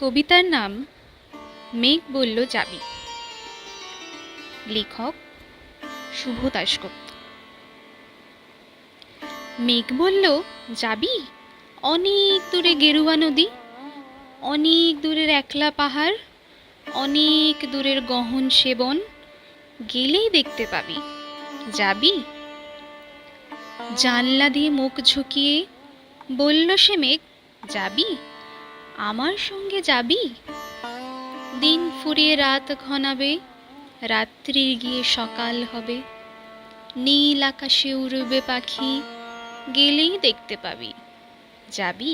কবিতার নাম মেঘ বলল যাবি। লেখক শুভ দাশগুপ্ত। মেঘ বলল যাবি, অনেক দূরে গেরুয়া নদী, অনেক দূরের একলা পাহাড়, অনেক দূরের গহন সেবন, গেলেই দেখতে পাবি। যাবি? জানলা দিয়ে মুখ ঝুঁকিয়ে বলল সে মেঘ, যাবি, আমার সঙ্গে যাবি? দিন ফুরিয়ে রাত ঘনাবে, রাত্রির গিয়ে সকাল হবে, নীল আকাশে উড়বে পাখি, গেলেই দেখতে পাবি। যাবি?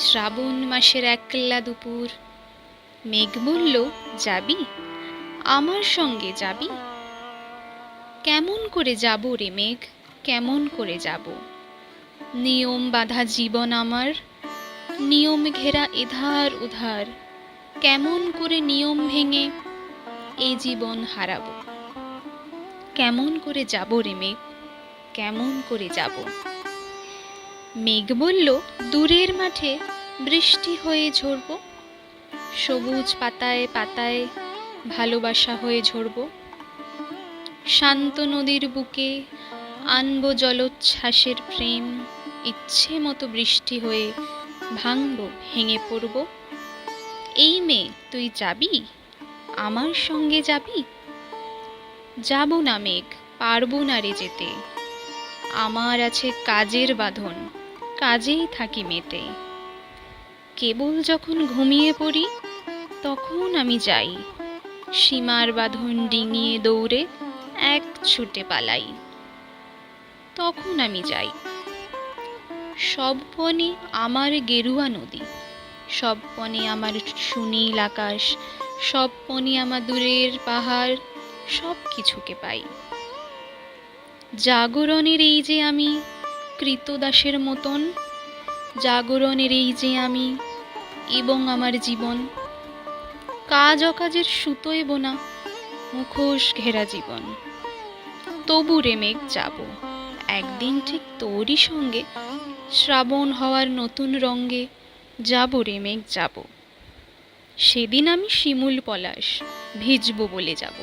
শ্রাবণ মাসের একলা দুপুর, মেঘ বলল যাবি, আমার সঙ্গে যাবি? কেমন করে যাব রে মেঘ, কেমন করে যাব? নিয়ম বাঁধা জীবন আমার, নিয়ম ঘেরা এধার উধার, কেমন করে নিয়ম ভেঙে এই জীবন হারাবো? কেমন করে যাব রে মেঘ, কেমন করে যাব? মেঘ বলল দূরের মাঠে বৃষ্টি হয়ে ঝরব, সবুজ পাতায় পাতায় ভালোবাসা হয়ে ঝরব, শান্ত নদীর বুকে আনব জলোচ্ছ্বাসের প্রেম, ইচ্ছে মতো বৃষ্টি হয়ে ভাঙব, ভেঙে পড়ব। এই মেয়ে তুই যাবি, আমার সঙ্গে যাবি? যাব না মেঘ, পারবো না রে যেতে, আমার আছে কাজের বাঁধন, কাজেই থাকি মেতে। কেবল যখন ঘুমিয়ে পড়ি তখন আমি যাই, সীমার বাঁধন ডিঙিয়ে দৌড়ে এক ছুটে পালাই, তখন আমি যাই। সব বনে আমার গেরুয়া নদী, সব বনে আমার সুনীল আকাশ, সব বনে আমার দূরের পাহাড়, সব কিছুকে পাই। জাগরণের এই যে আমি কৃতদাসের মতন, জাগরণের এই যে আমি এবং আমার জীবন, কাজ অকাজের সুতোয় বোনা মুখোশ ঘেরা জীবন। তবু রে মেঘ যাব, একদিন ঠিক তোরই সঙ্গে শ্রাবণ হওয়ার নতুন রঙ্গে যাব রে মেঘ যাব। সেদিন আমি শিমুল পলাশ ভিজব বলে যাব,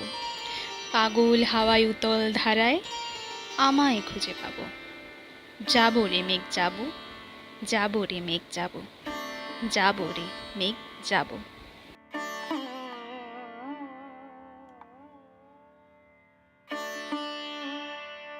পাগল হাওয়ায় উতল ধারায় আমায় খুঁজে পাবো। যাব রে মেঘ যাব, যাব রে মেঘ যাব, যাব রে মেঘ যাব।